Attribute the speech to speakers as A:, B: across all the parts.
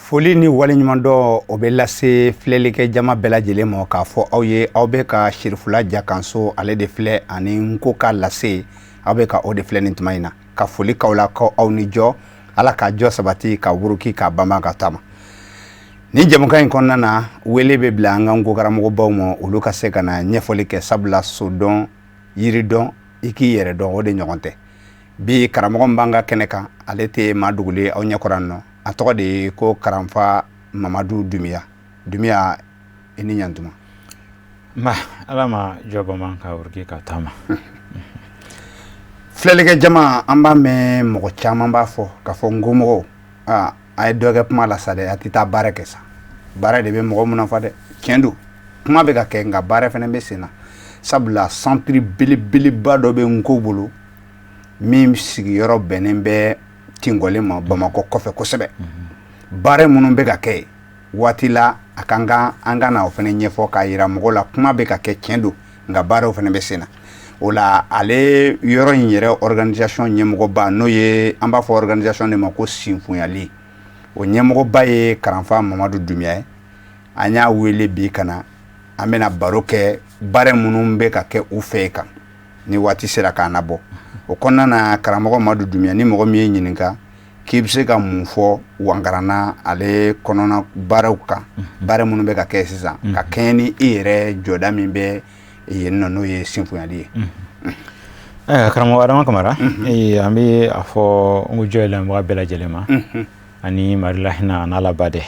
A: Foli ni waleɲuman dɔ o bɛ lase filɛlikɛ jama bɛɛ lajɛlen ma k'a fɔ aw ye aw bɛ ka Sirifula Jakanso ale de filɛ ani Nko ka lase aw bɛ ka o de filɛ nin tuma in na ka foli k'aw la ko aw ni jɔ Ala ka jɔ sabati ka wuruki ka banban ka taama ni jamukan in kɔnɔna na wele bɛ bila an ka Nko karamɔgɔbaw ma olu ka se ka na ɲɛfɔli kɛ sabula so dɔn yiri dɔn i k'i yɛrɛ dɔn o de ɲɔgɔn tɛ bi karamɔgɔ b'an ka kɛnɛ kan ale tɛ maa dogolen aw ɲɛkɔrɔ nɔ a tɔgɔ de ye ko Karanfa Mamadu Dumiya i ni ɲantuma
B: Ala ma jɔba man ka wuruki ka taama
A: filɛlikɛ jama an b'a mɛn mɔgɔ caman b'a fɔ ka fɔ Nkomɔgɔw a ye dɔ kɛ kuma la sa dɛ a tɛ taa baara kɛ sa baara de bɛ mɔgɔ mun nafa dɛ tiɲɛ don kuma bɛ ka kɛ nka baara fana bɛ sen na sabula centre belebeleba dɔ bɛ Nko bolo min sigiyɔrɔ bɛnnen bɛ Tingɔlen ma Bamakɔ kɔfɛ kosɛbɛ baara minnu bɛ ka kɛ waati la a kan ka an ka na o fana ɲɛfɔ k'a yira mɔgɔw la kuma bɛ ka kɛ tiɲɛ don nka baaraw fana bɛ sen na o la ale yɔrɔ in yɛrɛ organisation ɲɛmɔgɔba n'o ye an b'a fɔ organisation de ma ko Sinfuɲali o ɲɛmɔgɔba ye Karanfa Mamadu Dumiya ye an y'a wele bi ka na an bɛna baro kɛ baara minnu bɛ ka kɛ u fɛ kan ni waati sera k'an nabɔ o kɔnɔna na karamɔgɔ Mamadu Dumiya ni mɔgɔ min ye ɲininka k'i bɛ se ka mun fɔ Wangarana ale kɔnɔna baaraw kan baara minnu bɛ ka kɛ sisan ka kɛɲɛ ni i yɛrɛ jɔda min bɛ yen nɔ n'o ye Sinfuɲali ye
B: karamɔgɔ Adama Kamara an bɛ a fɔ Nko jɔ lamɛnbaga bɛɛ lajɛlen ma ani Mari la hinɛ n'Ala ba dɛ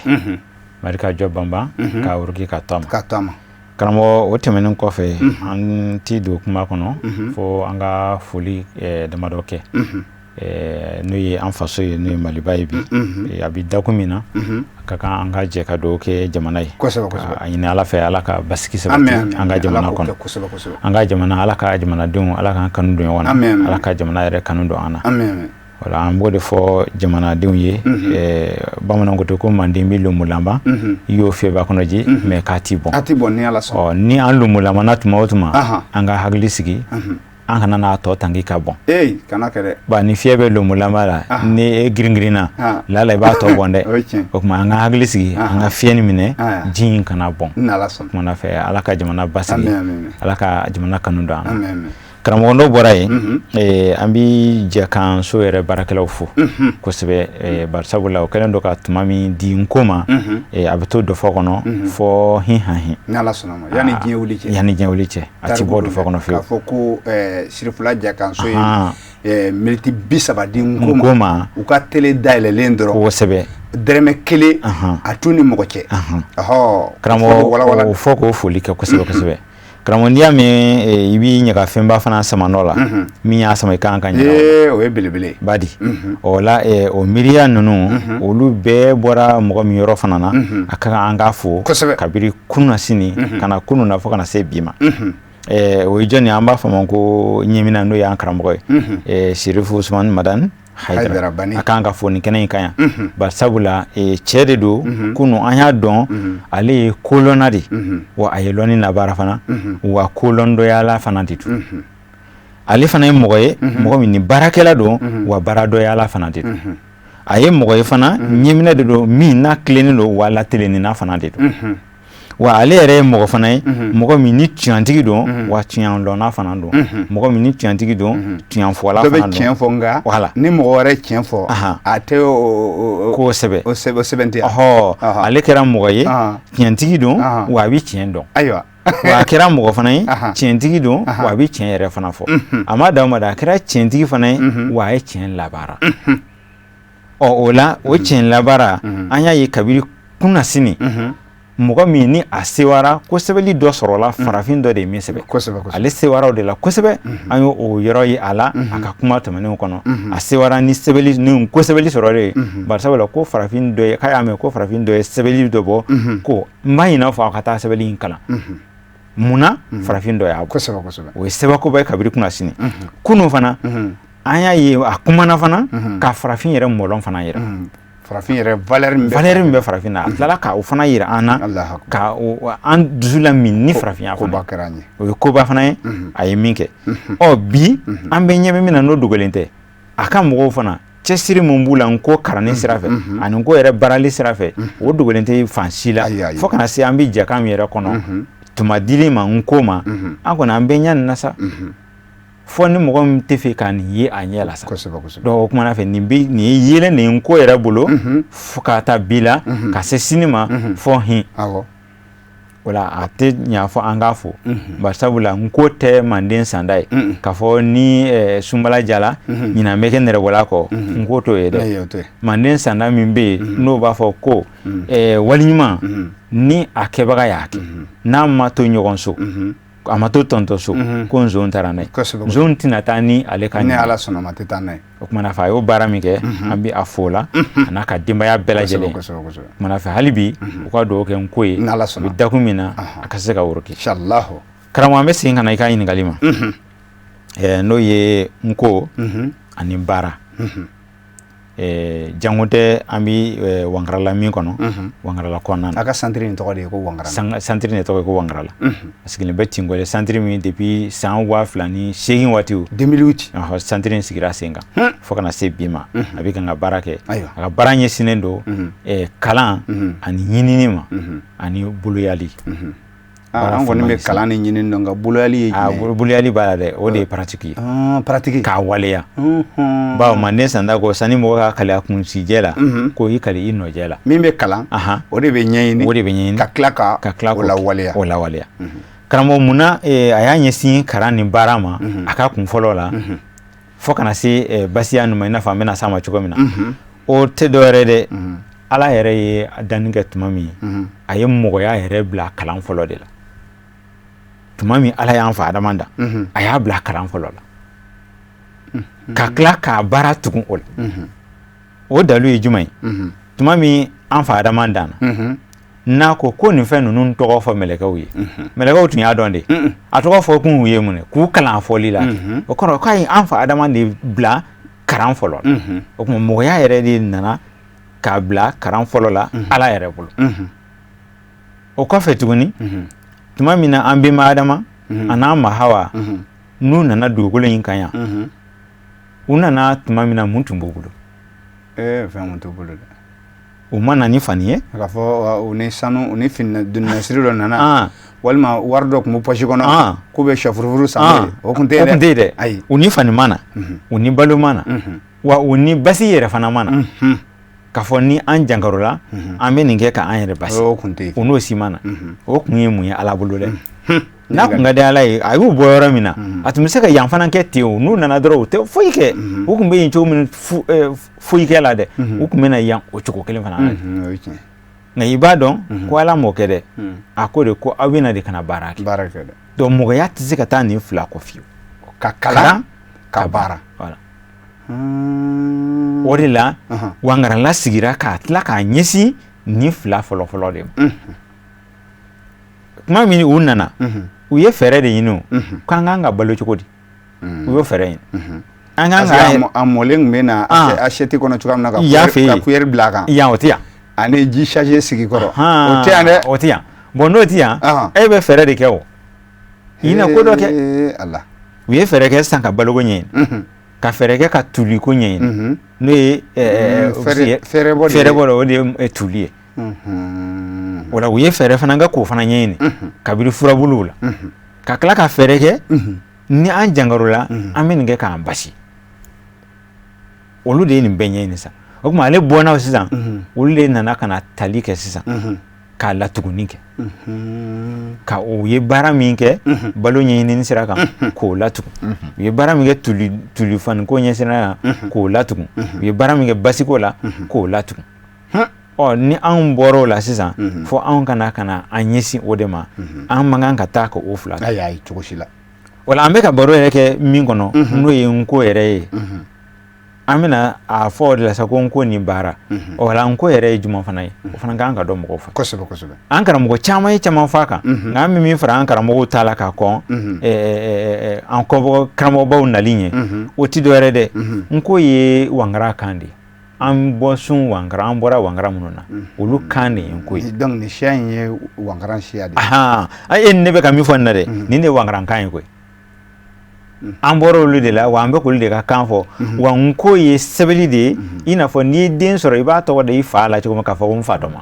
B: Mari ka jɔ banban ka wuruki ka taama karamɔgɔ o tɛmɛnen kɔfɛ an ti don kuma kɔnɔ fo an ka foli damadɔ kɛ n'o ye an faso ye n'o ye Maliba ye bi a bɛ dakun min na ka kan an ka jɛ ka dugawu kɛ jamana ye a ɲini Ala fɛ Ala ka basigi sabati an ka jamana kɔnɔ an ka jamana Ala ka jamanadenw Ala k'an kanu don ɲɔgɔn na Ala ka jamana yɛrɛ kanu don an na wala an b'o de fɔ jamanadenw ye bamananw ko ten ko manden bɛ lomulama i y'o fiyɛba kɔnɔ ji mais k'a ti bɔn
A: ni Ala sɔnna
B: ni an lomulamana tuma o tuma an ka hakili sigi an kana n'a tɔ tanki ka bɔn
A: kana kɛ dɛ
B: ba ni fiɲɛ bɛ lomulama la ni e giringirinna lala i b'a tɔ bɔn dɛ o tuma an ka hakili sigi an ka fiɲɛ ni minɛ ji in kana bɔn kumana fɛ Ala ka jamana basigi Ala ka jamana kanu don an na karamɔgɔ n'o bɔra yen an bɛ jɛ k'an so yɛrɛ baarakɛlaw fo kosɛbɛ barisabula o kɛlen don ka tuma min di Nko ma a bɛ to dɔfɔ kɔnɔ fɔ hin
A: n'Ala sɔnna ma yanni diɲɛ wuli cɛ a ti bɔ dɔfɔ kɔnɔ fiyewu k'a fɔ ko Sirifula Jakanso ye miniti 30 di Nko ma u ka télé dayɛlɛlen dɔrɔn
B: kosɛbɛ
A: dɛrɛmɛ 1 a t'u ni mɔgɔ cɛ
B: karamɔgɔ o fɔ k'o foli kɛ kosɛbɛ karamɔgɔ n'i y'a mɛn i b'i ɲaga fɛnba fana sama nɔ la min y'a sama i kan ka ɲaga
A: o ye belebele
B: badi o la o miiriya ninnu olu bɛɛ bɔra mɔgɔ min yɔrɔ fana na a ka kan an k'a fo kabiri kunun na sini ka na kunun na fo kana se bi ma o ye jɔn ye an b'a fɔ ma ko ɲɛmina n'o y'an karamɔgɔ ye Sirifu Usumani Madani Haidara a kan ka fɔ nin kɛnɛ in kan yan bari sabula cɛ de don kunun an y'a dɔn ale ye kolɔnna de wa a ye lɔnni labaara fana wa kolɔndɔyala fana de don ale fana ye mɔgɔ ye mɔgɔ min ni baarakɛla don wa baaradɔyala fana de don a ye mɔgɔ ye fana ɲɛminɛ de don min n'a tilennen don wa latelennina fana de don wa ale yɛrɛ ye mɔgɔ fana ye mɔgɔ min ni tiɲɛtigi don wa tiɲɛdɔnna fana don mɔgɔ min ni tiɲɛtigi don tiɲɛfɔla fana don
A: dɔ bɛ tiɲɛ fɔ nka
B: voilà
A: ni mɔgɔ wɛrɛ tiɲɛ fɔ a tɛ
B: ko sɛbɛ
A: o sɛbɛntiya
B: ale kɛra mɔgɔ ye tiɲɛtigi don wa a bɛ tiɲɛ dɔn
A: ayiwa
B: wa a kɛra mɔgɔ fana ye tiɲɛtigi don wa a bɛ tiɲɛ yɛrɛ fana fɔ a ma d'aw ma dɛ a kɛra tiɲɛtigi fana ye wa a ye tiɲɛ labaara o la o tiɲɛ labaara an y'a ye kabiri kunna sini mɔgɔ min ni a sewara ko sɛbɛnli dɔ sɔrɔla farafin dɔ de min sɛbɛ ale sewaraw de la kosɛbɛ an y'o yɔrɔ ye a la a ka kuma tɛmɛnenw kɔnɔ a sewara ni sɛbɛnli ni ko sɛbɛnli sɔrɔlen ye barisabula ko farafin dɔ ye k'a y'a mɛn ko farafin dɔ ye sɛbɛnli dɔ bɔ ko n b'a ɲin'a fɔ a ka taa sɛbɛnli in kalan munna farafin dɔ y'a bɔ o ye sɛbɛnkoba ye kabiri kunna sini kunun fana an y'a ye a kumana fana ka farafin yɛrɛ mɔlɔn fana yɛrɛ
A: farafin yɛrɛ valeur min
B: bɛ farafin na a tilala ka o fana yira an na ka an dusu la min ni farafinya fana o ye koba fana ye a ye min kɛ bi an bɛ ɲɛ min na n'o dogolen tɛ a ka mɔgɔw fana cɛsiri mun b'u la nko karanni sira fɛ ani nko yɛrɛ baarali sira fɛ o dogolen tɛ fan si la fo kana se an bɛ jɛkan min yɛrɛ kɔnɔ tuma dili ma nko ma an kɔni an bɛ ɲa nin na sa fo ni mɔgɔ min tɛ fɛ ka nin ye a ɲɛ la sa donc o kumana fɛ nin ye yelen nin nko yɛrɛ bolo fo ka taa bi la ka se sini ma fo hin wala a tɛ ɲa fɔ an k'a fɔ bari sabula nko tɛ manden sanda ye k'a fɔ ni sunbala jala ɲinan bɛ kɛ nɛrɛbɔla kɔ nko t'o ye dɛ manden sanda min bɛ yen n'o b'a fɔ ko waliɲuman ni a kɛbaga y'a kɛ n'a ma to ɲɔgɔn so a ma to tɔntɔ so ko nson taara n'a ye nson tɛna taa ni ale ka
A: ni ala sɔnna ma tɛ taa n'a ye
B: o kumana fɛ a y'o baara min kɛ an bɛ a fo la a n'a ka denbaya bɛɛ lajɛlen o kumana fɛ hali bi u ka dugawu kɛ nko ye u bɛ dakun min na a ka se ka woroki karamɔgɔ an bɛ segin ka na i ka ɲininkali ma n'o ye nko ani baara jango tɛ an bɛ wankarala min kɔnɔ wankarala kɔnɔna na
A: a ka santiri nin tɔgɔ de ye ko wankarala
B: santiri nin tɔgɔ ye ko wankarala a sigilen bɛ Tingɔlɛ santiri min depuis san 2008 waatiw
A: 2008
B: santiri in sigira sen kan fo kana se bi ma a bɛ kan ka baara kɛ a ka baara ɲɛsinnen don kalan ani ɲinini ma ani boloyali
A: an kɔni bɛ kalan ni ɲinini dɔn nka boloyali ye jumɛn
B: boloyali b'a la dɛ o de ye pratique ye
A: pratique
B: k'a waleya bawo manden sanda ko sani mɔgɔ ka kali a kuncijɛ la ko i kali i nɔjɛ la
A: min bɛ kalan o de bɛ ɲɛɲini ka tila ka o lawaleya karamɔgɔ munna a y'a ɲɛsin kalan ni baara ma a ka kun fɔlɔ la fo kana se basiya ninnu ma i n'a fɔ an bɛna s'a ma cogo min na o tɛ dɔwɛrɛ dɛ ala yɛrɛ ye danni kɛ tuma min a ye mɔgɔya yɛrɛ bila kalan fɔlɔ de la tuma min ala y'an fa adama da a y'a bila kalan fɔlɔ la ka tila k'a baara tugun o la o dalu ye jumɛn ye tuma min an fa adama dan na n'a ko nin fɛn ninnu tɔgɔ fɔ mɛlɛkɛw ye mɛlɛkɛw tun y'a dɔn de a tɔgɔ fɔ kun ye mun ye k'u kalan fɔli la o kɔrɔ k'a ye an fa adama de bila kalan fɔlɔ la o tuma mɔgɔya yɛrɛ de nana k'a bila kalan fɔlɔ la ala yɛrɛ bolo o kɔfɛ tuguni tuma min na an bɛnba adama a n'an ma hawa n'u nana dugukolo in kan yan u nana tuma min na mun tun b'u bolo fɛn mun t'u bolo dɛ
B: u ma na ni fani ye
A: k'a fɔ u ni sanu u ni dununsiri dɔ nana walima wari dɔ tun bɛ pɔsi kɔnɔ k'u bɛ sɛ furufuru san o tun tɛ
B: yen dɛ u ni fani ma na u ni balo ma na wa u ni basi yɛrɛ fana ma na k'a fɔ ni an jankarola an bɛ nin kɛ k'an yɛrɛ basi o n'o si ma na o kun ye mun ye ala bolo dɛ n'a kun ka di ala ye a y'u bɔ yɔrɔ min na a tun bɛ se ka yan fana kɛ ten o n'u nana dɔrɔn u tɛ foyi kɛ u tun bɛ yen cogo min foyi kɛ la dɛ u tun bɛ na yan o cogo kelen fana la nka i b'a dɔn ko ala m'o kɛ dɛ a ko de ko aw bɛna de kana baara kɛ donc mɔgɔya tɛ se ka taa nin fila kɔ fiyewu
A: ka kalan ka baara
B: o de la wangarala sigira k'a tila k'a ɲɛsin nin fila fɔlɔfɔlɔ de ma tuma min u nana u ye fɛɛrɛ de ɲini o k'an k'an ka balo cogo di u y'o fɛɛrɛ ɲini an k'an ka
A: a mɔlen tun bɛ na assiette kɔnɔ cogoya min na ka kuyɛri bila a kan
B: yan o tɛ yan
A: ani ji chargé sigi kɔrɔ o tɛ yan dɛ
B: o tɛ yan bon n'o tɛ yan e bɛ fɛɛrɛ de kɛ o i na ko dɔ kɛ u ye fɛɛrɛ kɛ sisan ka baloko ɲɛɲini ka fɛɛrɛ kɛ ka tuliko ɲɛɲini n'o ye fɛɛrɛ bɔ o de ye tuli ye o la u ye fɛɛrɛ fana kɛ k'o fana ɲɛɲini kabiri furabuluw la ka tila ka fɛɛrɛ kɛ ni an jankaro la an bɛ nin kɛ k'an basi olu de ye nin bɛɛ ɲɛɲini sisan o tuma ale bɔnnaw sisan olu de nana ka na tali kɛ sisan k'a latuguni kɛ ka u ye baara min kɛ balo ɲɛɲinini sira kan k'o latugun u ye baara min kɛ tulifaniko ɲɛsira kan k'o latugun u ye baara min kɛ basiko la k'o latugun ni anw bɔr'o la sisan fo anw kana an ɲɛsin o de ma an man kan ka taa ka o fila
A: ayi cogo si la
B: wala an bɛ ka baro yɛrɛ kɛ min kɔnɔ n'o ye nko yɛrɛ ye an bɛna a fɔ o de la sa ko nko ni baara wala nko yɛrɛ ye jumɛn fana ye o fana kan ka dɔn mɔgɔw fɛ
A: kosɛbɛ
B: an karamɔgɔ caman ye caman fɔ a kan nka an bɛ min fara an karamɔgɔw ta la ka kɔn an kɔbɔ karamɔgɔbaw nali ɲɛ o tɛ dɔwɛrɛ dɛ nko ye wangara kan de an bɔsun wangara an bɔra wangara minnu na olu kan de ye nko ye
A: donc nin siya in ye wangara siya de
B: ye e ni ne bɛ ka min fɔ nin na dɛ nin de ye wangara kan ye koyi an bɔra olu de la wa an bɛ k'olu de ka kan fɔ wa nko ye sɛbɛnni de ye i n'a fɔ n'i ye den sɔrɔ i b'a tɔgɔ da i fa la cogo min k'a fɔ ko n fa tɔ ma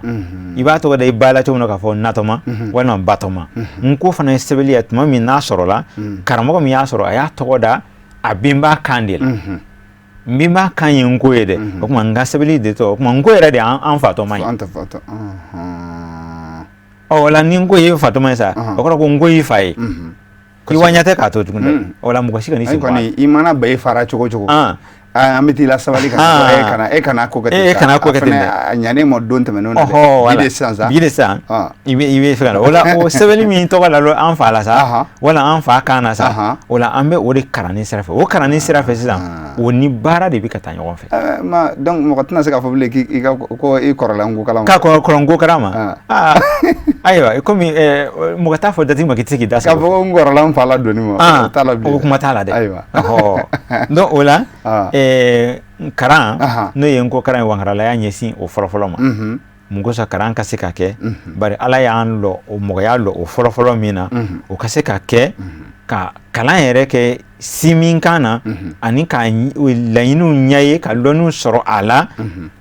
B: i b'a tɔgɔ da i ba la cogo min k'a fɔ natɔ ma walima n ba tɔ ma nko fana ye sɛbɛnni ye tuma min n'a sɔrɔla karamɔgɔ min y'a sɔrɔ a y'a tɔgɔ da a benba kan de la n benba kan ye nko ye dɛ o tuma n ka sɛbɛnni de tɔ o tuma nko yɛrɛ de an fa tɔ ma ye o la ni nko ye fa tɔ ma ye sa o kɔrɔ ko nko y'i fa ye i waɲa tɛ k'a to tugun dɛ o la mɔgɔ si ka n'i sen bɔ a la
A: i mana ba i fara cogo o cogo an bɛ t'i la sabali kan e kana ko kɛ ten dɛ a ɲanen ma don tɛmɛnenw na dɛ bi de sisan sa
B: bi de sisan i bɛ fɛ ka na o la o sɛbɛnni min tɔgɔ la an fa la sa wala an fa kan na sa o la an bɛ o de kalanni sira fɛ o kalanni sira fɛ sisan o ni baara de bɛ ka taa ɲɔgɔn fɛ
A: donc mɔgɔ tɛna se k'a fɔ bilen ko i kɔrɔla nko kalan ma
B: k'a kɔrɔ nko kalan ma ayiwa komi mɔgɔ t'a fɔ datigi ma k'i tɛ se k'i da
A: k'a fɔ ko n kɔrɔla n fa la donni ma o t'a la bilen
B: o kuma t'a la dɛ
A: ayiwa
B: donc o la karan n'o ye nko karan ye wankarala y'a ɲɛsin o fɔlɔfɔlɔ ma mun kosɔn karan ka se ka kɛ bari ala y'an lɔ o mɔgɔya lɔ o fɔlɔfɔlɔ min na o ka se ka kɛ ka kalan yɛrɛ kɛ si min kan na ani ka laɲiniw ɲɛ ye ka dɔnniw sɔrɔ a la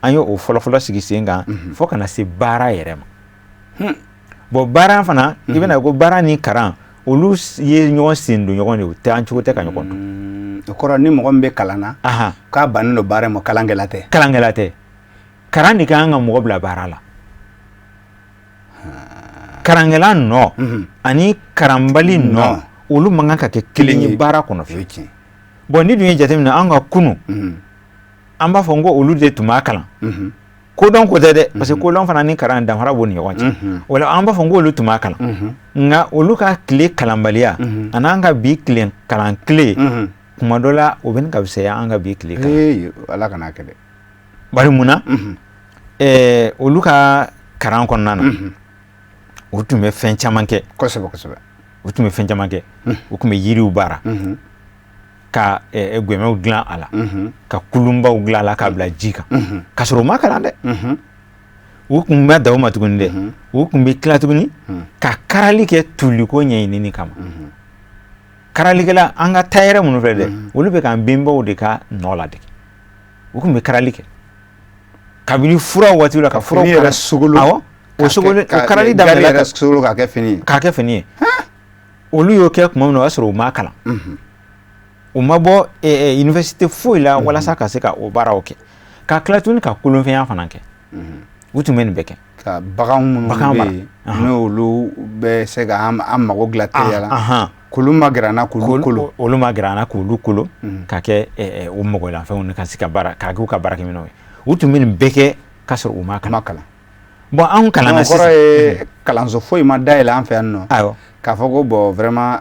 B: an ye o fɔlɔfɔlɔ sigi sen kan fo kana se baara yɛrɛ ma bon baara fana i bɛna ko baara ni karan olu ye ɲɔgɔn sen don ɲɔgɔn de o tɛ an cogo tɛ ka ɲɔgɔn don
A: o kɔrɔ ni mɔgɔ min bɛ kalan na k'a bannen don baara ma kalankɛla tɛ karan de kan ka mɔgɔ bila baara la karankɛla nɔ ani karanbali nɔ olu man kan ka kɛ kelen ye baara kɔnɔ fiyewu bon ni dun ye jateminɛ an ka kunu an b'a fɔ ko olu de tun b'a kalan kodɔn ko tɛ dɛ parce que kodɔn fana ni karan danfara b'o ni ɲɔgɔn cɛ o la an b'a fɔ ko olu tun b'a kalan nka olu ka tile kalanbaliya ani an ka bi kalan tile kuma dɔ la o bɛ ka fisaya an ka bi tile kalan ala kana kɛ dɛ
B: bari mun na olu ka karan kɔnɔna na u tun bɛ fɛn caman kɛ
A: kosɛbɛ
B: u tun bɛ fɛn caman kɛ u tun bɛ yiriw baara ka gwɛmɛw dilan a la ka kulunbaw dilan a la k'a bila ji kan ka sɔrɔ u ma kalan dɛ u tun bɛ da o ma tuguni dɛ u tun bɛ tila tuguni ka karali kɛ tuliko ɲɛɲinini kama karalikɛla an ka taayɛrɛ minnu filɛ dɛ olu bɛ k'an benbaw de ka nɔ ladege u tun bɛ karali kɛ kabini fura waati la ka fura
A: yɛrɛ sogolo
B: awɔ o sogolo o karali daminɛ
A: yɛrɛ sogolo k'a kɛ fini ye
B: olu y'o kɛ tuma min na o y'a sɔrɔ u ma kalan u ma bɔ université foyi la walasa ka se ka o baaraw kɛ ka tila tuguni ka kolonfɛnya fana kɛ u tun bɛ nin bɛɛ kɛ
A: ka bagan minnu bɛ yen n'olu bɛ se ka an mago dilan teriya la k'olu ma gɛrɛ an na k'olu kolo
B: olu ma gɛrɛ an na k'olu kolo ka kɛ o mɔgɔlanfɛnw ka se ka baara k'a k'u ka baarakɛminɛnw ye u tun bɛ nin bɛɛ kɛ k'a sɔrɔ u ma kalan bon anw kalanna sisan
A: kɔrɔ ye kalanso foyi ma dayɛlɛ an fɛ yan nɔ k'a fɔ ko bon vraiment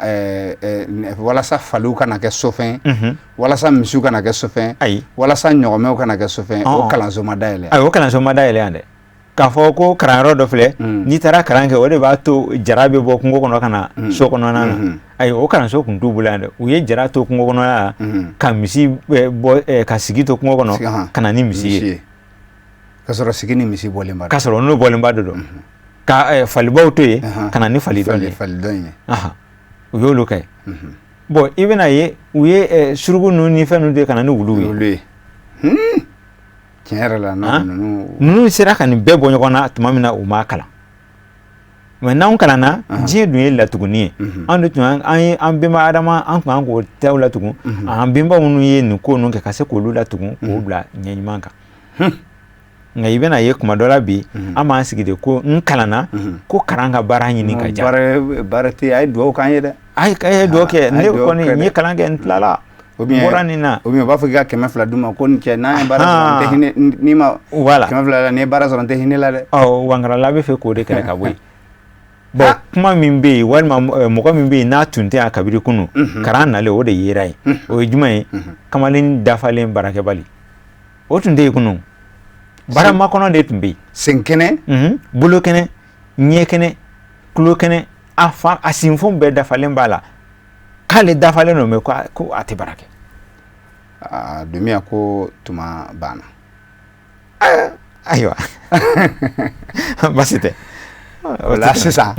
A: walasa faliw kana kɛ sofɛn walasa misiw kana kɛ sofɛn walasa ɲɔgɔmɛw kana kɛ sofɛn o kalanso ma dayɛlɛ
B: o kalanso ma dayɛlɛ yan dɛ k'a fɔ ko kalanyɔrɔ dɔ filɛ n'i taara kalan kɛ o de b'a to jara bɛ bɔ kungo kɔnɔ ka na so kɔnɔna na o kalanso tun t'u bolo yan dɛ u ye jara to kungo kɔnɔ la ka misi bɔ ka sigi to kungo kɔnɔ ka na ni misi ye
A: ka sɔrɔ sigi ni misi bɔlen ba
B: ka sɔrɔ n'o bɔlenba de don ka falibaw to yen ka na ni falidɔn
A: ye
B: u y'olu kɛ bon i bɛna ye u ye suruku ninnu ni fɛn ninnu de ka na ni wuluw ye
A: tiɲɛ yɛrɛ la
B: ninnu sera ka nin bɛɛ bɔ ɲɔgɔn na tuma min na u ma kalan mɛ n'anw kalanna diɲɛ dun ye latuguni ye anw de tun an benba adama an tun k'o tɛw latugun an benba minnu ye nin ko ninnu kɛ ka se k'olu latugun k'o bila ɲɛ ɲuman kan nka i bɛna ye kuma dɔ la bi an b'an sigi de ko n kalanna ko kalan ka baara ɲini ka diya
A: baara tɛ a ye dugawu k'an ye dɛ
B: a ye dugawu kɛ ne kɔni n ye kalan kɛ n tilala bɔra nin na
A: o b'a fɔ k'i ka 200 d'u ma ko nin cɛ n'an ye baara sɔrɔ n tɛ hinɛ n'i ma 200 la n'i ye baara sɔrɔ n tɛ hinɛ la dɛ
B: wankarala bɛ fɛ k'o de kɛlɛ ka bɔ yen bon kuma min bɛ yen walima mɔgɔ min bɛ yen n'a tun tɛ yan kabiri kunun kalan nalen o de yera yen o ye jumɛn ye kamalen dafalen baarakɛbali o tun tɛ yen kunun baara makɔnɔ de tun bɛ yen
A: sen kɛnɛ
B: bolo kɛnɛ ɲɛ kɛnɛ tulo kɛnɛ a sinfɛnw bɛɛ dafalen b'a la k'ale dafalen don mɛ ko a tɛ baara kɛ
A: dumiya ko tuma banna
B: ayiwa basi tɛ
A: o la sisan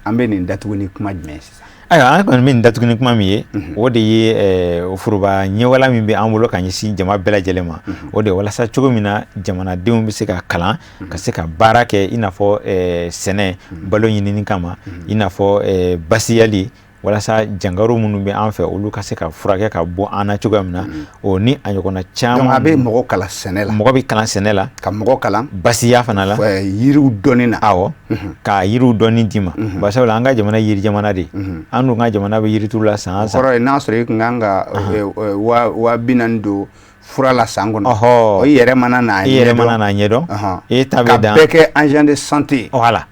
A: an bɛ nin datugu ni kuma jumɛn sisan?
B: Ayiwa an kɔni bɛ nin datugu ni kuma min ye o de ye foroba ɲɛwala min bɛ an bolo ka ɲɛsin jama bɛɛ lajɛlen ma o de walasa cogo min na jamanadenw bɛ se ka kalan ka se ka baara kɛ i n'a fɔ sɛnɛ balo ɲinini kama i n'a fɔ basiyali walasa jangaro minnu bɛ an fɛ olu ka se ka furakɛ ka bɔ an na cogoya min na o ni a ɲɔgɔnna caman.
A: Donc a bɛ mɔgɔ kalan sɛnɛ la.
B: Mɔgɔ bɛ kalan sɛnɛ la.
A: Ka mɔgɔ kalan.
B: Basiya fana la.
A: Yiriw dɔnni na.
B: Awɔ. Ka yiriw dɔnni d'i ma. Barisabula an ka jamana yiri jamana de. An dun ka jamana bɛ yirituru la san o san.
A: Kɔrɔ ye n'a sɔrɔ i kun kan ka 40,000 don fura la san kɔnɔ. O i yɛrɛ mana n'a ɲɛdɔn.
B: I yɛrɛ mana n'a ɲɛdɔn. E ta bɛ dan.
A: Ka bɛɛ kɛ agent de santé.
B: Voilà.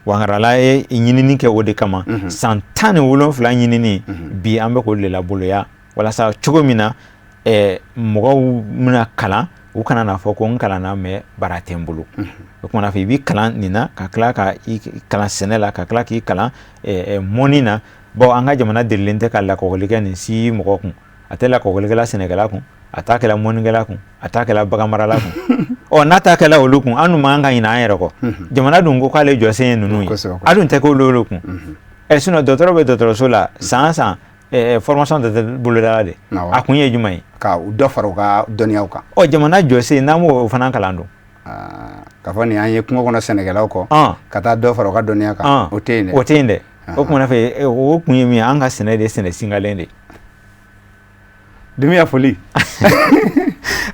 B: Wangarala ye ɲinini kɛ o de kama san 17 ɲinini bi an bɛ k'o de laboloya walasa cogo min na mɔgɔw mina kalan u kana n'a fɔ ko n kalanna mais baara tɛ n bolo o kumana fɛ i b'i kalan nin na ka tila ka i kalan sɛnɛ la ka tila k'i kalan mɔni na bon an ka jamana delilen tɛ ka lakɔlikɛ nin si mɔgɔ kun a tɛ lakɔlikɛla sɛnɛkɛla kun a t'a kɛla mɔnikɛla kun a t'a kɛla baganmarala kun n'a t'a kɛla olu kun an dun man kan ka ɲinɛ an yɛrɛ kɔ jamana dun ko k'ale jɔsen ye ninnu ye a dun tɛ k'olu kun sinon dɔgɔtɔrɔ bɛ dɔgɔtɔrɔso la san san formation tɛ bolodala de a kun ye jumɛn ye
A: ka dɔ fara u ka dɔnniyaw kan
B: jamana jɔsen n'an m'o fana kalan dun
A: ka fɔ nin an ye kungo kɔnɔ sɛnɛkɛlaw kɔ ka taa dɔ fara u ka dɔnniya kan o tɛ yen dɛ
B: o tɛ yen dɛ o kumana fɛ o kun ye min ye an ka sɛnɛ de sɛnɛ singalen de
A: Dimiya foli.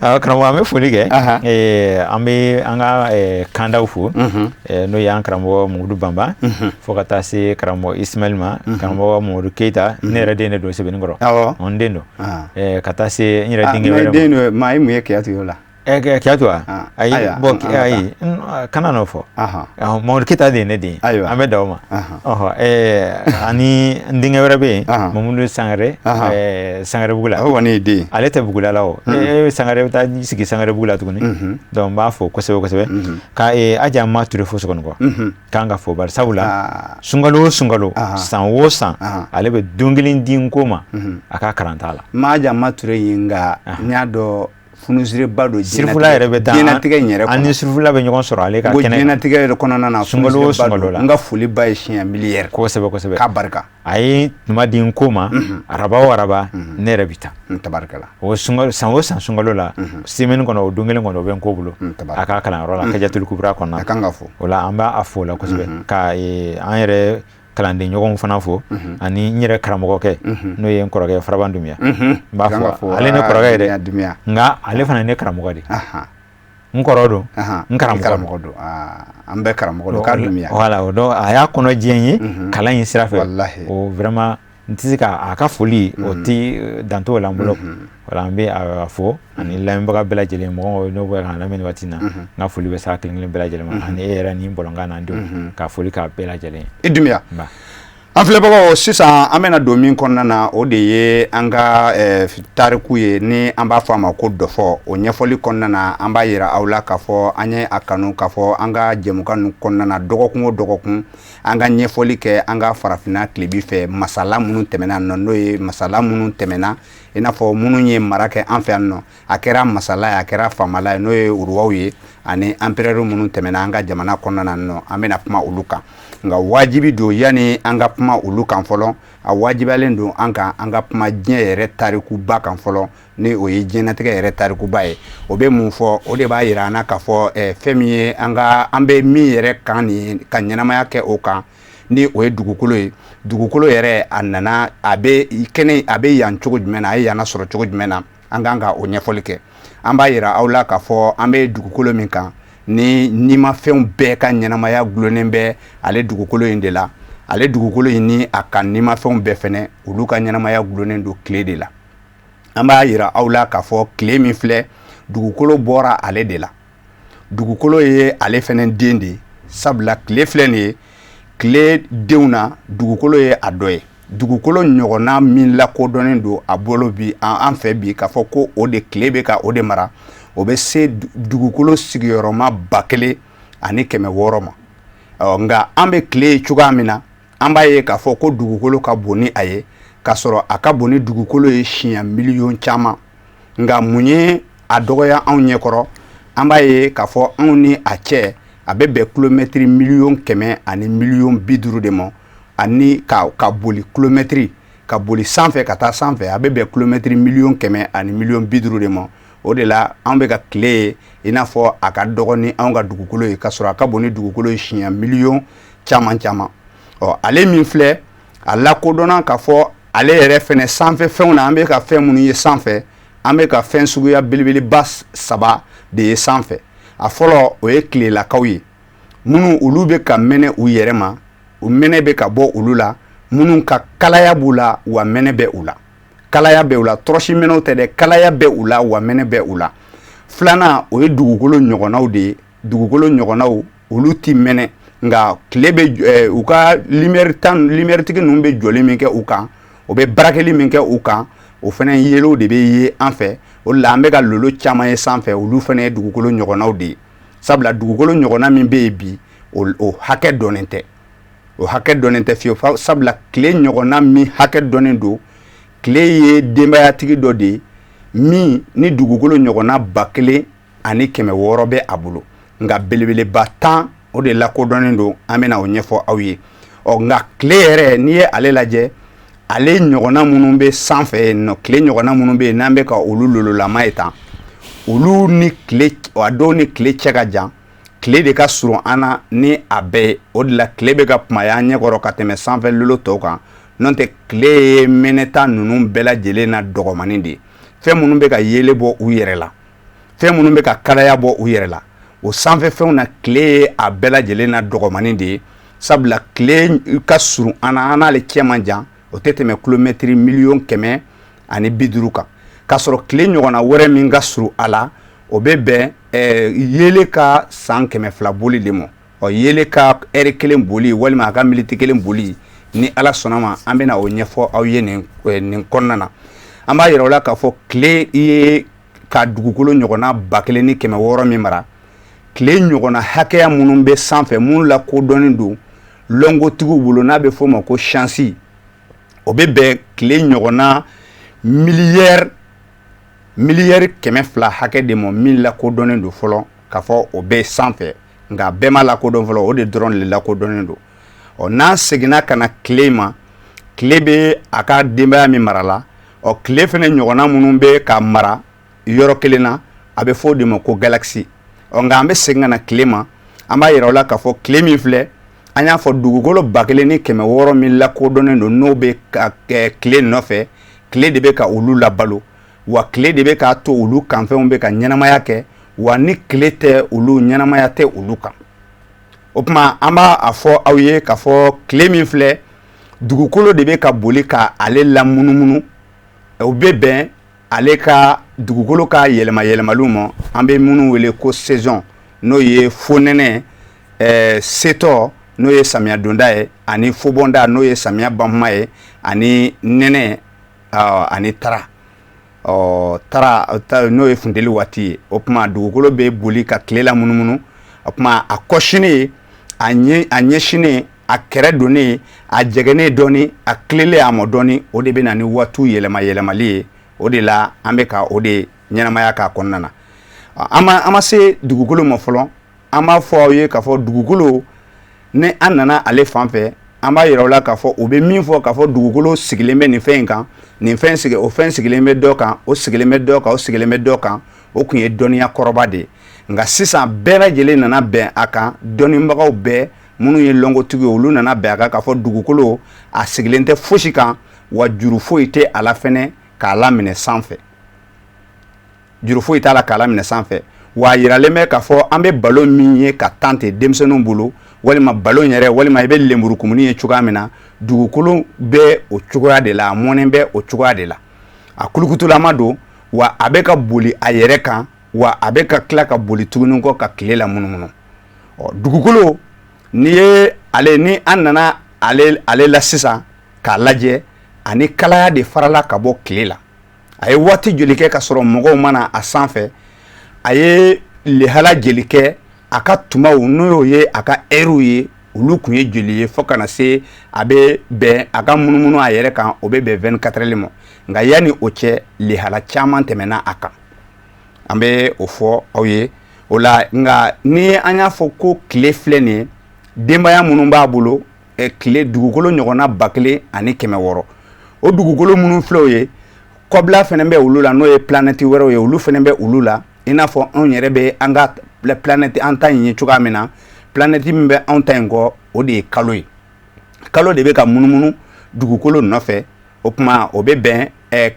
B: Karamɔgɔ an bɛ foli kɛ an bɛ an ka kandaw fo n'o ye an karamɔgɔ Mamudu Banba fo ka taa se karamɔgɔ Ismail ma karamɔgɔ Mamudu Keita ne yɛrɛ den de don Sɛbɛnnikɔrɔ n den don ka taa se n yɛrɛ denkɛ wɛrɛ ma
A: den don maa ye mun ye Keyatu ye o la
B: Keyatu wa ayi bon ayi kana n'o fɔ Mamudu Keita de ye ne den an bɛ da o ma ani n denkɛ wɛrɛ bɛ yen Mamudu Sangare Sangare Bugula
A: o kɔni ye den
B: ale tɛ Bugula la o Sangare bɛ taa sigi Sangare Bugula tuguni donc n b'a fɔ kosɛbɛ kosɛbɛ ka Aja Ma Ture fo Sokɔnikɔ k'an ka fɔ bari sabula sunkalo o sunkalo san o san ale bɛ don kelen di n ko ma a ka kalan t'a la
A: Aja Ma Ture ye nka n y'a dɔn funusireba don
B: sirifula yɛrɛ bɛ taa
A: diɲɛnatigɛ in yɛrɛ kɔnɔ
B: ani sirifula bɛ ɲɔgɔn sɔrɔ ale ka kɛnɛ
A: diɲɛnatigɛ yɛrɛ kɔnɔna na
B: sunkalo o sunkalo la
A: n ka foli ba ye siɲɛ miliyɛri
B: kosɛbɛ kosɛbɛ
A: k'a barika
B: a ye tuma di n ko ma araba o araba ne yɛrɛ bɛ taa
A: tabarikala
B: o sunkalo san o san sunkalo la semaine kɔnɔ o don kelen kɔnɔ o bɛ n ko bolo a ka kalanyɔrɔ la Kajatuli Kubara kɔnɔna
A: a kan ka fɔ
B: o la an b'a fɔ o la kosɛbɛ ka an yɛrɛ kalanden ɲɔgɔnw fana fo ani n yɛrɛ karamɔgɔkɛ n'o ye n kɔrɔkɛ Faraban Dumiya n b'a fɔ ale ne kɔrɔkɛ ye dɛ nka ale fana ye ne karamɔgɔ de n kɔrɔ don n karamɔgɔ don
A: an bɛɛ karamɔgɔ don k'a Dumiya
B: voilà o don a y'a kɔnɔ diɲɛ ye kalan in sira fɛ o vraiment n tɛ se k'a ka foli o tɛ dan t'o la n bolo wala an bɛ a fɔ ani lamɛnbaga bɛɛ lajɛlen mɔgɔ n'o bɛ k'an lamɛn nin waati in na n ka foli bɛ s'a kelen kelen bɛɛ lajɛlen ma ani e yɛrɛ ni bɔlɔnkan n'an denw ka foli k'a bɛɛ lajɛlen
A: i Dumiya an filɛbagaw sisan an bɛna don min kɔnɔna na o de ye an ka tariku ye ni an b'a fɔ a ma ko dɔfɔ o ɲɛfɔli kɔnɔna na an b'a yira aw la k'a fɔ an ye a kanu k'a fɔ an ka jɛmukan ninnu kɔnɔna na dɔgɔkun o dɔgɔkun an ka ɲɛfɔli kɛ an ka farafinna tilebi fɛ masala minnu tɛmɛna nɔ n'o ye masala minnu tɛmɛna i n'a fɔ minnu ye mara kɛ an fɛ yan nɔ a kɛra masala ye a kɛra faamala ye n'o ye uruwaw ye ani empereur minnu tɛmɛna an ka jamana kɔnɔna nɔ an bɛna kuma olu kan nka wajibi don yani an ka kuma olu kan fɔlɔ a wajibiyalen don an kan an ka kuma diɲɛ yɛrɛ tarikuba kan fɔlɔ ni o ye diɲɛnatigɛ yɛrɛ tarikuba ye o bɛ mun fɔ o de b'a yira an na k'a fɔ fɛn min ye an bɛ min yɛrɛ kan nin ka ɲɛnamaya kɛ o kan ni o ye dugukolo ye dugukolo yɛrɛ a nana a bɛ yan cogo jumɛn na a ye yan sɔrɔ cogo jumɛn na an kan ka o ɲɛfɔli kɛ an b'a yira aw la k'a fɔ an bɛ dugukolo min kan ni nimafɛnw bɛɛ ka ɲɛnamaya gulonnen bɛ ale dugukolo in de la ale dugukolo in ni a ka nimafɛnw bɛɛ fɛnɛ olu ka ɲɛnamaya gulonnen don tile de la an b'a yira aw la k'a fɔ tile min filɛ dugukolo bɔra ale de la dugukolo ye ale fɛnɛ den de ye sabula tile filɛ nin ye tile denw na dugukolo ye a dɔ ye dugukolo ɲɔgɔnna min lakodɔnnen don a bolo bi an fɛ bi k'a fɔ ko o de tile bɛ ka o de mara o bɛ se dugukolo sigiyɔrɔma 1600 ma nka an bɛ tile ye cogoya min na an b'a ye k'a fɔ ko dugukolo ka bon ni a ye k'a sɔrɔ a ka bon ni dugukolo ye siɲɛ miliyɔn caman nka mun ye a dɔgɔya anw ɲɛkɔrɔ an b'a ye k'a fɔ anw ni a cɛ a bɛ bɛn kilomɛtiri miliyɔn 100 ani miliyɔn 50 de ma ani ka boli kilomɛtiri ka boli sanfɛ ka taa sanfɛ a bɛ bɛn kilomɛtiri miliyɔn 100 ani miliyɔn 50 de ma o de la an bɛ ka tile ye i n'a fɔ a ka dɔgɔ ni anw ka dugukolo ye ka sɔrɔ a ka bon ni dugukolo ye siɲɛ miliyɔn caman caman ale min filɛ a lakodɔnna k'a fɔ ale yɛrɛ fɛnɛ sanfɛ fɛnw na an bɛ ka fɛn minnu ye sanfɛ an bɛ ka fɛn suguya belebeleba 3 de ye sanfɛ a fɔlɔ o ye tilelakaw ye minnu olu bɛ ka mɛnɛ u yɛrɛ ma u mɛnɛ bɛ ka bɔ olu la minnu ka kalaya b'u la wa mɛnɛ bɛ u la kalaya bɛ u la tɔrɔsi mɛnɛw tɛ dɛ kalaya bɛ u la wa mɛnɛ bɛ u la filanan o ye dugukolo ɲɔgɔnnaw de ye dugukolo ɲɔgɔnnaw olu ti mɛnɛ nka tile bɛ u ka lumière tigi ninnu bɛ jɔli min kɛ u kan o bɛ barakɛli min kɛ u kan o fana yelenw de bɛ ye an fɛ o la an bɛ ka lolo caman ye sanfɛ olu fana ye dugukolo ɲɔgɔnnaw de ye sabula dugukolo ɲɔgɔnna min bɛ yen bi o hakɛ dɔnnen tɛ o hakɛ dɔnnen tɛ fiyewu sabula tile ɲɔgɔnna min hakɛ dɔnnen don tile ye denbayatigi dɔ de ye min ni dugukolo ɲɔgɔnna 1000 ani 600 bɛ a bolo nka belebeleba 10 o de lakodɔnnen don an bɛna o ɲɛfɔ aw ye nka tile yɛrɛ n'i ye ale lajɛ ale ɲɔgɔnna minnu bɛ sanfɛ yen nɔ tile ɲɔgɔnna minnu bɛ yen n'an bɛ ka olu lololama ye tan olu ni tile a dɔw ni tile cɛ ka jan tile de ka surun an na ni a bɛɛ ye o de la tile bɛ ka kumaya an ɲɛkɔrɔ ka tɛmɛ sanfɛ lolo tɔw kan n'o tɛ tile ye mɛnɛta ninnu bɛɛ lajɛlen na dɔgɔmanin de ye fɛn minnu bɛ ka yele bɔ u yɛrɛ la fɛn minnu bɛ ka kalaya bɔ u yɛrɛ la o sanfɛ fɛnw na tile ye a bɛɛ lajɛlen na dɔgɔmanin de ye sabula tile ka surun an na an n'ale cɛ man jan o tɛ tɛmɛ kilomɛtiri miliyɔn 100 ani 50 kan k'a sɔrɔ tile ɲɔgɔnna wɛrɛ min ka surun a la o bɛ bɛn yele ka san 200 boli de ma yele ka heure 1 boli walima a ka miniti 1 boli ni ala sɔnna ma an bɛna o ɲɛfɔ aw ye nin kɔnɔna na an b'a yira u la k'a fɔ tile ye ka dugukolo ɲɔgɔnna 1600 min mara tile ɲɔgɔnna hakɛya minnu bɛ sanfɛ minnu lakodɔnnen don lɔngotigiw bolo n'a bɛ f'o ma ko chance o bɛ bɛn tile ɲɔgɔnna miliyɛri 200 hakɛ de ma min lakodɔnnen don fɔlɔ k'a fɔ o bɛ sanfɛ nka bɛɛ ma lakodɔn fɔlɔ o de dɔrɔn de lakodɔnnen don n'an seginna ka na tile ma tile bɛ a ka denbaya min mara la tile fana ɲɔgɔnna minnu bɛ ka mara yɔrɔ kelen na a bɛ fɔ o de ma ko galaxy nka an bɛ segin ka na tile ma an b'a yira u la k'a fɔ tile min filɛ an y'a fɔ dugukolo 1600 min lakodɔnnen don n'o bɛ tile nɔfɛ tile de bɛ ka olu labalo wa tile de bɛ k'a to olu kanfɛnw bɛ ka ɲɛnamaya kɛ wa ni tile tɛ olu ɲɛnamaya tɛ olu kan o tuma an b'a fɔ aw ye k'a fɔ tile min filɛ dugukolo de bɛ ka boli ka ale lamunumunu o bɛ bɛn ale ka dugukolo ka yɛlɛmayɛlɛmaliw ma an bɛ minnu wele ko saison n'o ye fonɛnɛ setɔ n'o ye samiya donda ye ani fobɔnda n'o ye samiya banfuma ye ani nɛnɛ ani tara tara n'o ye funteli waati ye o tuma dugukolo bɛ boli ka tile la munumunu o tuma a kɔsinen a ɲɛsinen a kɛrɛ donnen a jɛgɛnen dɔɔni a tilelen a ma dɔɔni o de bɛ na ni waatiw yɛlɛmayɛlɛmali ye o de la an bɛ ka o de ɲɛnamaya k'a kɔnɔna na an ma se dugukolo ma fɔlɔ an b'a fɔ aw ye k'a fɔ dugukolo ni an nana ale fan fɛ an b'a yira u la k'a fɔ u bɛ min fɔ k'a fɔ dugukolo sigilen bɛ nin fɛn in kan o fɛn sigilen bɛ dɔ kan o sigilen bɛ dɔ kan o sigilen bɛ dɔ kan o tun ye dɔnniya kɔrɔba de ye nka sisan bɛɛ lajɛlen nana bɛn a kan dɔnnibagaw bɛɛ minnu ye lɔngotigi olu nana bɛn a kan k'a fɔ dugukolo a sigilen tɛ fosi kan wa juru foyi tɛ a la fɛnɛ k'a laminɛ sanfɛ juru foyi t'a la k'a laminɛ sanfɛ wa a yiralen bɛ k'a fɔ an bɛ balo min ye ka tan ten denmisɛnninw bolo walima balo yɛrɛ walima i bɛ lenburukumuni ye cogoya min na dugukolo bɛ o cogoya de la a mɔnen bɛ o cogoya de la a kulukutulama don wa a bɛ ka boli a yɛrɛ kan wa a bɛ ka tila ka boli tuguni kɔ ka tile la munumunu dugukolo ni an nana ale la sisan k'a lajɛ ani kalaya de farala ka bɔ tile la a ye waati joli kɛ ka sɔrɔ mɔgɔw mana a sanfɛ a ye lehala jeli kɛ a ka tumaw n'o y'o ye a ka heure ye olu kun ye joli ye fo kana se a bɛ bɛn a ka munumunu a yɛrɛ kan o bɛ bɛn 24 heures ma nka yanni o cɛ lehala caman tɛmɛna a kan an bɛ o fɔ aw ye o la nga ni an y'a fɔ ko tile filɛ nin ye denbaya minnu b'a bolo tile dugukolo ɲɔgɔnna 1600 o dugukolo minnu filɛ o ye kɔbila fɛnɛ bɛ olu la n'o ye planète wɛrɛw ye olu fɛnɛ bɛ olu la i n'a fɔ anw yɛrɛ bɛ an ka planète an ta in ye cogoya min na planète min bɛ anw ta in kɔ o de ye kalo ye kalo de bɛ ka munumunu dugukolo nɔfɛ o kuma o bɛ bɛn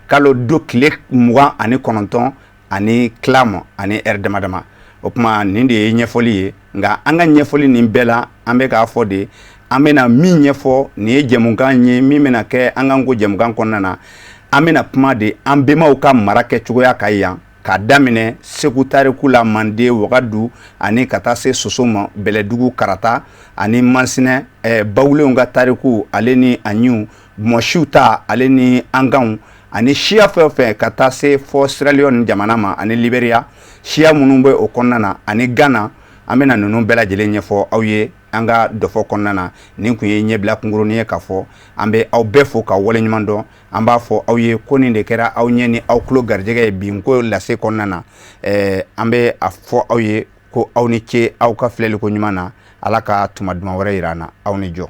A: kalo do tile 29 ani tila ma ani heure dama dama o kuma nin de ye ɲɛfɔli ye nka an ka ɲɛfɔli nin bɛɛ la an bɛ k'a fɔ de an bɛna min ɲɛfɔ nin ye jɛmukan ye min bɛna kɛ an kan ko jɛmukan kɔnɔna na an bɛna kuma de an bɛnbaw ka mara kɛcogoya ka yan k'a daminɛ Segu tariku la Mande Wagadu ani ka taa se Soso ma Bɛlɛdugu Karata ani Mansinɛ Bawulenw ka tariku ale ni Aɲiw Mɔsiw ta ale ni Anganw ani siya fɛn o fɛn ka taa se fɔ Sierra Leone jamana ma ani Liberia siya minnu bɛ o kɔnɔna na ani Ghana an bɛna ninnu bɛɛ lajɛlen ɲɛfɔ aw ye an ka dɔfɔ kɔnɔna na nin kun ye ɲɛbila kunkurunin ye k'a fɔ an bɛ aw bɛɛ fo ka waleɲuman dɔn an b'a fɔ aw ye ko nin de kɛra aw ɲɛ ni aw tulo garijɛgɛ ye bi ko lase kɔnɔna na an bɛ a fɔ aw ye ko aw ni ce aw ka filɛliko ɲuman na Ala ka tuma duman wɛrɛ yira an na aw ni jɔ